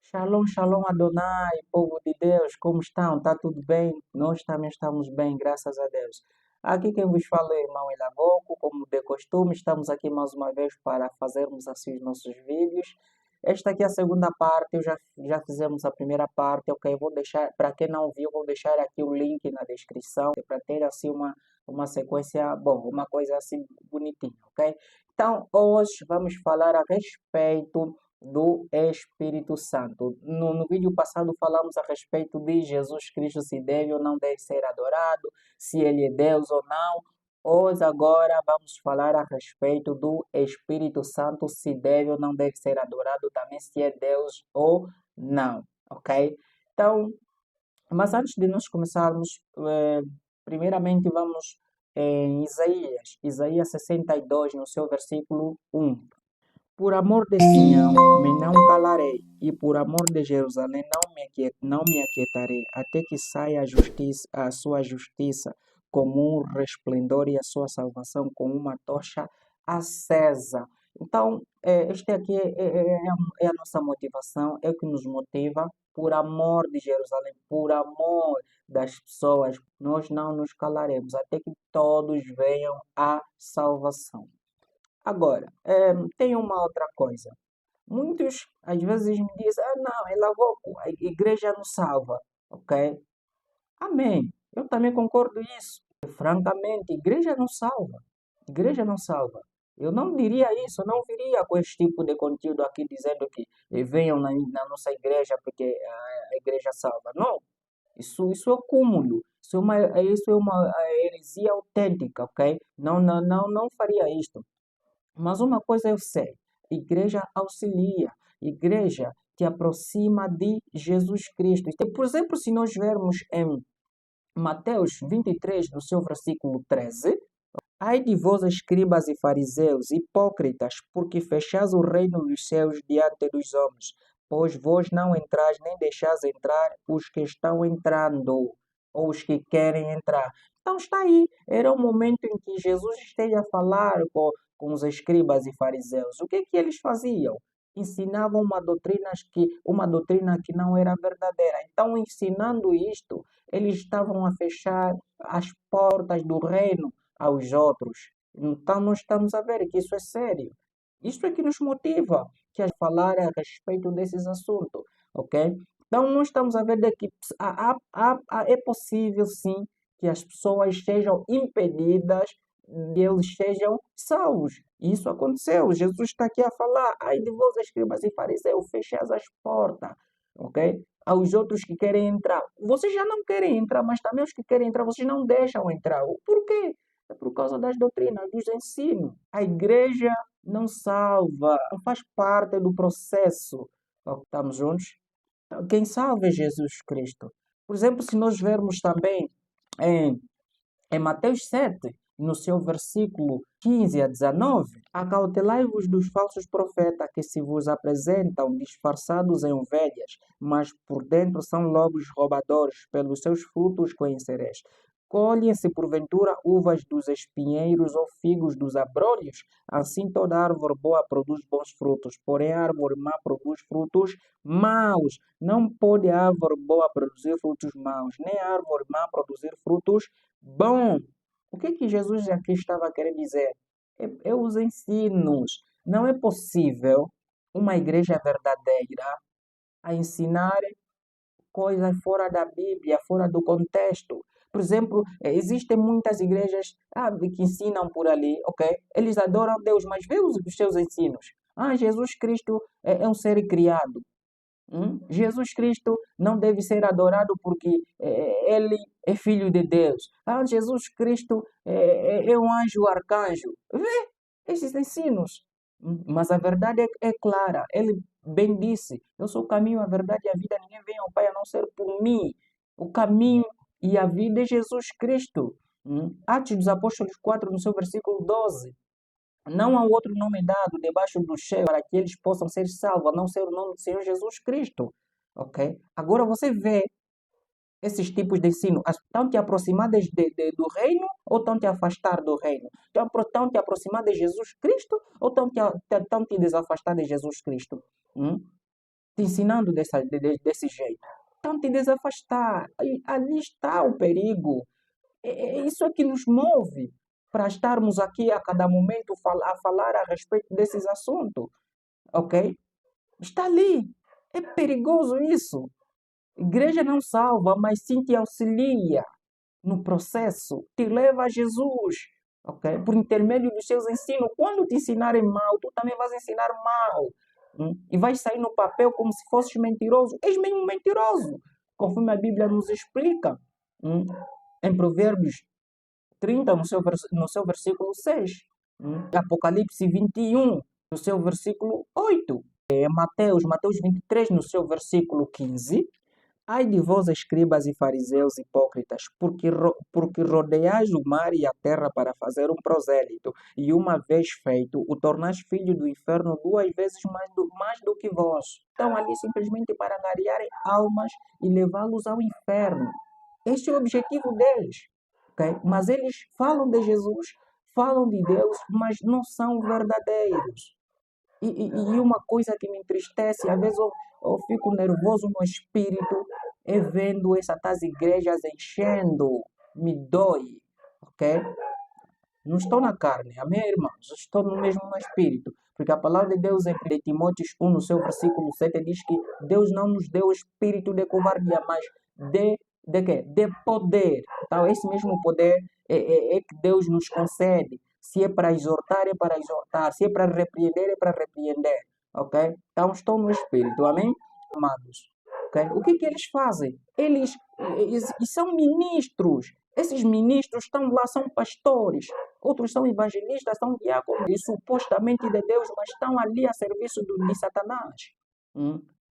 Shalom, shalom Adonai, povo de Deus, como estão? Está tudo bem? Nós também estamos bem, graças a Deus. Aqui quem vos fala é o irmão Elagoco, como de costume, estamos aqui mais uma vez para fazermos assim os nossos vídeos. Esta aqui é a segunda parte, já fizemos a primeira parte, ok? Vou deixar, para quem não viu, vou deixar aqui o link na descrição, para ter assim uma sequência, bom, uma coisa assim bonitinha, ok? Então, hoje vamos falar a respeito do Espírito Santo. No vídeo passado falamos a respeito de Jesus Cristo, se deve ou não deve ser adorado, se ele é Deus ou não. Hoje, agora, vamos falar a respeito do Espírito Santo, se deve ou não deve ser adorado, também se é Deus ou não, ok? Então, mas antes de nós começarmos, primeiramente vamos em Isaías 62, no seu versículo 1. Por amor de Sião me não calarei, e por amor de Jerusalém não me aquietarei, até que saia a sua justiça como um resplendor e a sua salvação como uma tocha acesa. Então, este aqui é a nossa motivação, é o que nos motiva, por amor de Jerusalém, por amor das pessoas, nós não nos calaremos, até que todos venham à salvação. Agora, tem uma outra coisa. Muitos às vezes me dizem, não, a igreja não salva, ok? Amém. Eu também concordo isso. Francamente, igreja não salva. Igreja não salva. Eu não diria isso, eu não viria com esse tipo de conteúdo aqui dizendo que venham na nossa igreja porque a igreja salva. Não, isso é cúmulo. Isso é uma heresia autêntica, ok? Não faria isto. Mas uma coisa eu sei, igreja auxilia, igreja te aproxima de Jesus Cristo. Então, por exemplo, se nós vermos em Mateus 23, no seu versículo 13, ai de vós, escribas e fariseus, hipócritas, porque fechais o reino dos céus diante dos homens, pois vós não entrais nem deixais entrar os que estão entrando, ou os que querem entrar. Então está aí, era o momento em que Jesus esteja a falar com os escribas e fariseus. O que eles faziam? Ensinavam uma doutrina que não era verdadeira. Então, ensinando isto, eles estavam a fechar as portas do reino aos outros. Então, nós estamos a ver que isso é sério. Isso é que nos motiva a falar a respeito desses assuntos, ok? Então, nós estamos a ver de que é possível, sim, que as pessoas sejam impedidas de eles sejam salvos. Isso aconteceu. Jesus está aqui a falar, ai de vós, escribas e fariseus, fechais as portas, ok? Aos outros que querem entrar. Vocês já não querem entrar, mas também os que querem entrar, vocês não deixam entrar. Por quê? É por causa das doutrinas, dos ensinos. A igreja não salva, não faz parte do processo. Estamos juntos? Quem salva é Jesus Cristo. Por exemplo, se nós vermos também em, em Mateus 7, no seu versículo 15 a 19, acautelai-vos dos falsos profetas que se vos apresentam disfarçados em ovelhas, mas por dentro são lobos roubadores, pelos seus frutos conhecereis. Colhem-se porventura uvas dos espinheiros ou figos dos abrolhos? Assim toda árvore boa produz bons frutos, porém a árvore má produz frutos maus. Não pode a árvore boa produzir frutos maus, nem a árvore má produzir frutos bons. O que Jesus aqui estava querendo dizer? É os ensinos. Não é possível uma igreja verdadeira a ensinar coisas fora da Bíblia, fora do contexto. Por exemplo, existem muitas igrejas que ensinam por ali, ok? Eles adoram Deus, mas vê os seus ensinos. Jesus Cristo é um ser criado. Jesus Cristo não deve ser adorado porque ele é filho de Deus. Jesus Cristo é um anjo arcanjo. Vê esses ensinos. Mas a verdade é clara. Ele bem disse: eu sou o caminho, a verdade e a vida. Ninguém vem ao Pai a não ser por mim. O caminho e a vida é Jesus Cristo. Atos dos Apóstolos 4, no seu versículo 12. Não há outro nome dado debaixo do céu para que eles possam ser salvos, a não ser o nome do Senhor Jesus Cristo. Ok? Agora você vê esses tipos de ensino, estão te aproximar do reino ou estão te afastar do reino? Estão te aproximar de Jesus Cristo ou estão te desafastar de Jesus Cristo? te ensinando desse jeito. Então te desafastar. E ali está o perigo. Isso é que nos move para estarmos aqui a cada momento a falar a respeito desses assuntos, ok? Está ali. É perigoso isso. Igreja não salva, mas sim te auxilia no processo, te leva a Jesus, ok? Por intermédio dos seus ensinos. Quando te ensinarem mal, tu também vais ensinar mal. E vais sair no papel como se fosses mentiroso. És mesmo mentiroso, conforme a Bíblia nos explica. Em Provérbios 30, no seu versículo 6. Apocalipse 21, no seu versículo 8. Mateus 23, no seu versículo 15. Ai de vós, escribas e fariseus hipócritas, porque rodeais o mar e a terra para fazer um prosélito, e uma vez feito, o tornais filho do inferno 2 vezes mais do que vós. Estão ali simplesmente para angariarem almas e levá-los ao inferno. Este é o objetivo deles. Okay? Mas eles falam de Jesus, falam de Deus, mas não são verdadeiros. E uma coisa que me entristece, às vezes eu fico nervoso no espírito, é vendo essas igrejas enchendo, me dói, ok? Não estou na carne, amém, irmãos? Estou mesmo no espírito, porque a palavra de Deus em Timóteo 1, no seu versículo 7, diz que Deus não nos deu o espírito de covardia, mas de quê? De poder. Então, esse mesmo poder é que Deus nos concede. Se é para exortar, é para exortar. Se é para repreender, é para repreender. Ok? Então, estou no Espírito. Amém? Amados. Okay? O que eles fazem? Eles são ministros. Esses ministros estão lá, são pastores. Outros são evangelistas, são diáconos, e supostamente de Deus, mas estão ali a serviço de Satanás.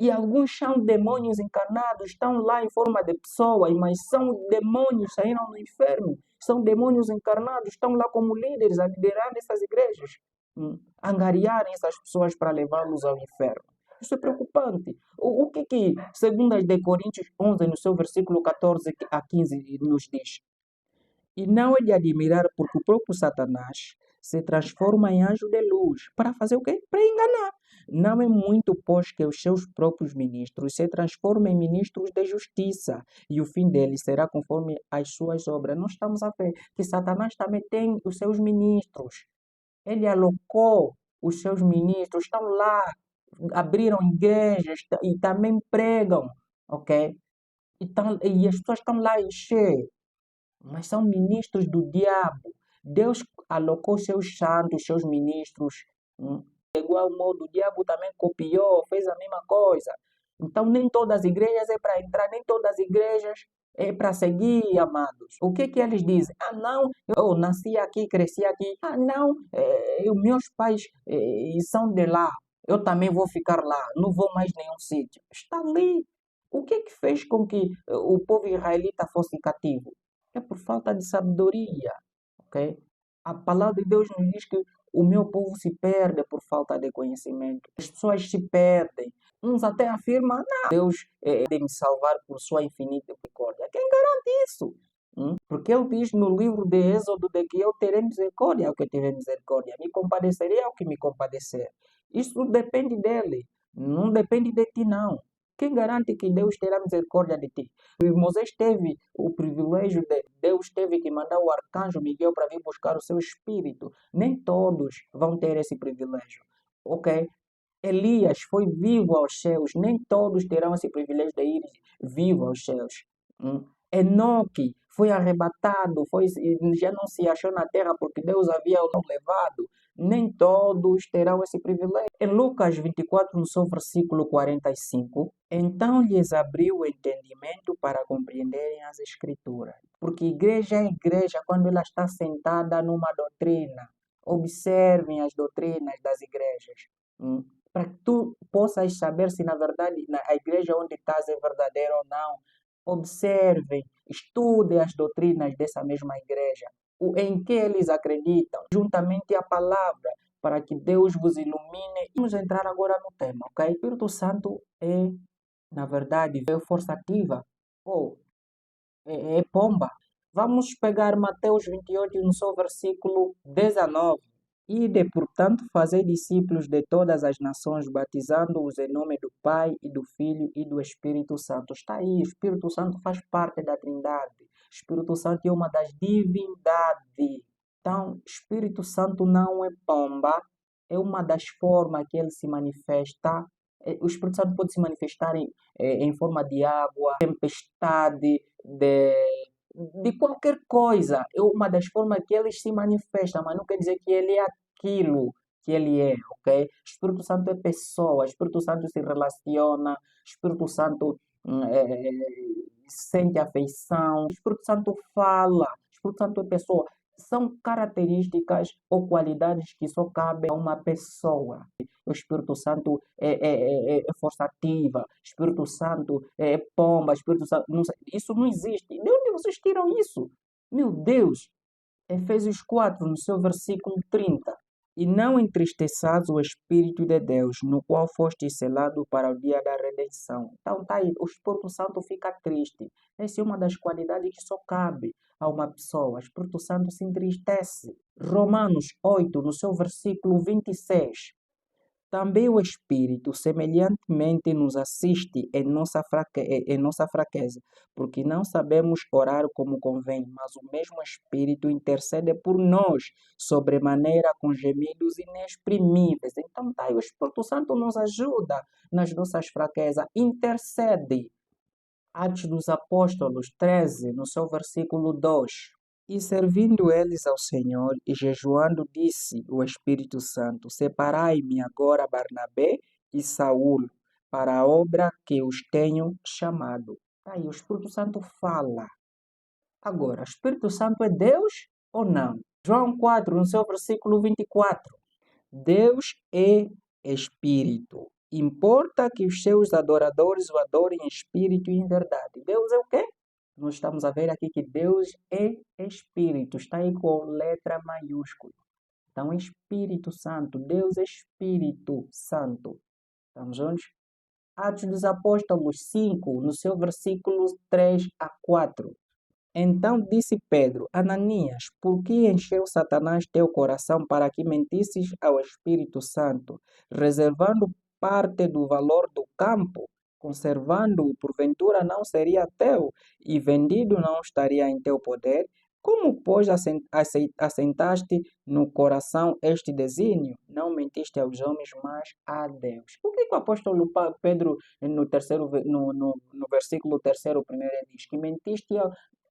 E alguns são demônios encarnados, estão lá em forma de pessoas, mas são demônios, saíram do inferno. São demônios encarnados, estão lá como líderes, a liderar essas igrejas. Angariarem essas pessoas para levá-los ao inferno. Isso é preocupante. O que 2 de Coríntios 11, no seu versículo 14 a 15, nos diz? E não é de admirar porque o próprio Satanás se transforma em anjo de luz. Para fazer o quê? Para enganar. Não é muito, pois, que os seus próprios ministros se transformem em ministros de justiça, e o fim deles será conforme as suas obras. Nós estamos a ver que Satanás também tem os seus ministros. Ele alocou os seus ministros, estão lá, abriram igrejas e também pregam, ok? E as pessoas estão lá a encher, mas são ministros do diabo. Deus alocou seus santos, seus ministros. De igual modo, o diabo também copiou, fez a mesma coisa. Então, nem todas as igrejas é para entrar, nem todas as igrejas é para seguir, amados. O que eles dizem? Ah, não, eu nasci aqui, cresci aqui. Ah, não, os meus pais são de lá. Eu também vou ficar lá, não vou mais nenhum sítio. Está ali. O que fez com que o povo israelita fosse cativo? É por falta de sabedoria, ok? A palavra de Deus nos diz que o meu povo se perde por falta de conhecimento. As pessoas se perdem. Uns até afirmam, não, Deus deve me salvar por sua infinita misericórdia. Quem garante isso? Porque ele diz no livro de Êxodo de que eu terei misericórdia ao que tiver misericórdia. Me compadecerei ao que me compadecer. Isso depende dele. Não depende de ti, não. Quem garante que Deus terá misericórdia de ti? Moisés teve o privilégio de Deus teve que mandar o arcanjo Miguel para vir buscar o seu espírito. Nem todos vão ter esse privilégio, ok? Elias foi vivo aos céus. Nem todos terão esse privilégio de ir vivo aos céus. Enoque foi arrebatado, já não se achou na terra porque Deus havia o levado. Nem todos terão esse privilégio. Em Lucas 24, no seu versículo 45, então lhes abriu o entendimento para compreenderem as Escrituras. Porque igreja é igreja quando ela está sentada numa doutrina. Observem as doutrinas das igrejas. Para que tu possas saber se na verdade a igreja onde estás é verdadeira ou não. Observem, estudem as doutrinas dessa mesma igreja, em que eles acreditam, juntamente à palavra, para que Deus vos ilumine. Vamos entrar agora no tema, ok? O Espírito Santo é, na verdade, é força ativa ou é pomba. Vamos pegar Mateus 28, no seu versículo 19. Ide, portanto, fazer discípulos de todas as nações, batizando-os em nome do Pai e do Filho e do Espírito Santo. Está aí, o Espírito Santo faz parte da Trindade. O Espírito Santo é uma das divindades. Então, Espírito Santo não é pomba, é uma das formas que ele se manifesta. O Espírito Santo pode se manifestar em forma de água, tempestade, de qualquer coisa. É uma das formas que ele se manifesta, mas não quer dizer que ele é aquilo que ele é, ok? Espírito Santo é pessoa, Espírito Santo se relaciona, Espírito Santo sente afeição, Espírito Santo fala, Espírito Santo é pessoa. São características ou qualidades que só cabem a uma pessoa. O Espírito Santo é força ativa, Espírito Santo é pomba, Espírito Santo. Isso não existe. De onde vocês tiram isso? Meu Deus! Efésios 4, no seu versículo 30. E não entristeçais o Espírito de Deus, no qual foste selado para o dia da redenção. Então, tá aí, o Espírito Santo fica triste. Essa é uma das qualidades que só cabe a uma pessoa. O Espírito Santo se entristece. Romanos 8, no seu versículo 26. Também o Espírito, semelhantemente, nos assiste em nossa fraqueza, porque não sabemos orar como convém, mas o mesmo Espírito intercede por nós, sobremaneira com gemidos inexprimíveis. Então, tá aí, o Espírito Santo nos ajuda nas nossas fraquezas, intercede. Atos dos Apóstolos 13, no seu versículo 2. E servindo eles ao Senhor e jejuando, disse o Espírito Santo: Separai-me agora Barnabé e Saulo para a obra que os tenho chamado. Tá aí, o Espírito Santo fala. Agora, o Espírito Santo é Deus ou não? João 4, no seu versículo 24. Deus é Espírito. Importa que os seus adoradores o adorem em espírito e em verdade. Deus é o quê? Nós estamos a ver aqui que Deus é Espírito. Está aí com letra maiúscula. Então, Espírito Santo. Deus é Espírito Santo. Estamos juntos? Atos dos Apóstolos 5, no seu versículo 3 a 4. Então disse Pedro: Ananias, por que encheu Satanás teu coração para que mentisses ao Espírito Santo, reservando parte do valor do campo? Conservando-o, porventura não seria teu, e vendido não estaria em teu poder? Como, pois, assentaste no coração este desígnio? Não mentiste aos homens, mas a Deus. Por que o apóstolo Pedro, no versículo 3, primeiro, ele diz que mentiste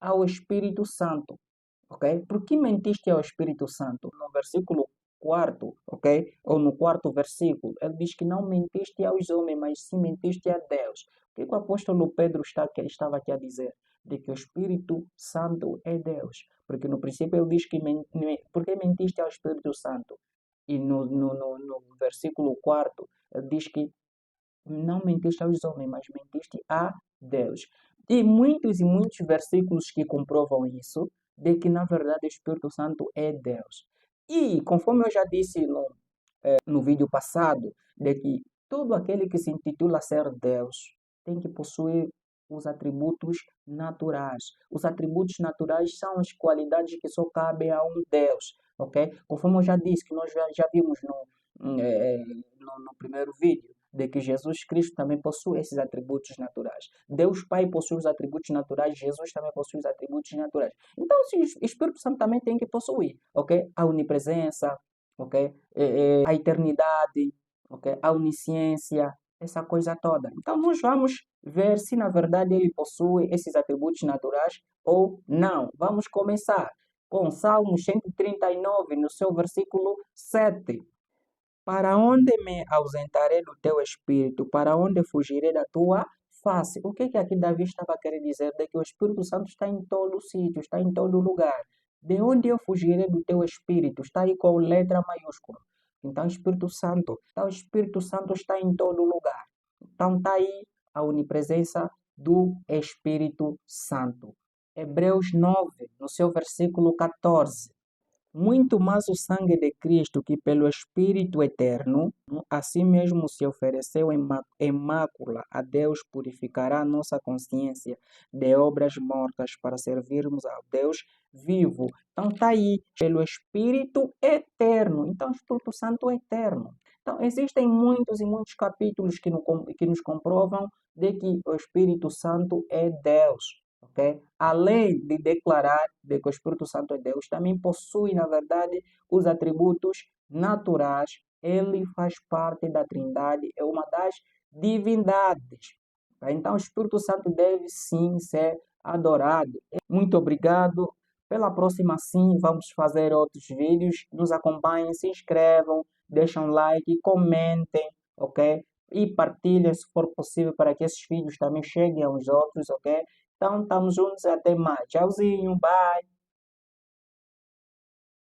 ao Espírito Santo, ok? Por que mentiste ao Espírito Santo? No versículo 4, ok? Ou no quarto versículo, ele diz que não mentiste aos homens, mas sim mentiste a Deus. O que o apóstolo Pedro estava aqui a dizer? De que o Espírito Santo é Deus. Porque no princípio ele diz que por que mentiste ao Espírito Santo? E no versículo 4, ele diz que não mentiste aos homens, mas mentiste a Deus. E muitos versículos que comprovam isso, de que na verdade o Espírito Santo é Deus. E, conforme eu já disse no vídeo passado, de que todo aquele que se intitula ser Deus tem que possuir os atributos naturais. Os atributos naturais são as qualidades que só cabem a um Deus, ok? Conforme eu já disse, que nós já vimos no primeiro vídeo, de que Jesus Cristo também possui esses atributos naturais. Deus Pai possui os atributos naturais, Jesus também possui os atributos naturais. Então, o Espírito Santo também tem que possuir, ok? A onipresença, ok? A eternidade, ok? A onisciência, essa coisa toda. Então, nós vamos ver se na verdade ele possui esses atributos naturais ou não. Vamos começar com Salmos 139, no seu versículo 7. Para onde me ausentarei do teu espírito? Para onde fugirei da tua face? O que aqui Davi estava querendo dizer? De que o Espírito Santo está em todo sítio, está em todo lugar. De onde eu fugirei do teu espírito? Está aí com letra maiúscula. Então, Espírito Santo. Então, o Espírito Santo está em todo lugar. Então, está aí a onipresença do Espírito Santo. Hebreus 9, no seu versículo 14. Muito mais o sangue de Cristo, que pelo Espírito eterno, assim mesmo se ofereceu em mácula a Deus, purificará nossa consciência de obras mortas para servirmos ao Deus vivo. Então está aí, pelo Espírito eterno. Então o Espírito Santo é eterno. Então existem muitos e muitos capítulos que nos comprovam de que o Espírito Santo é Deus. Okay? Além de declarar de que o Espírito Santo é Deus, também possui, na verdade, os atributos naturais. Ele faz parte da Trindade, é uma das divindades. Tá? Então, o Espírito Santo deve sim ser adorado. Muito obrigado. Pela próxima, sim, vamos fazer outros vídeos. Nos acompanhem, se inscrevam, deixem um like, comentem, ok? E partilhem se for possível para que esses vídeos também cheguem aos outros, ok? Então, estamos juntos e até mais. Tchauzinho, bye!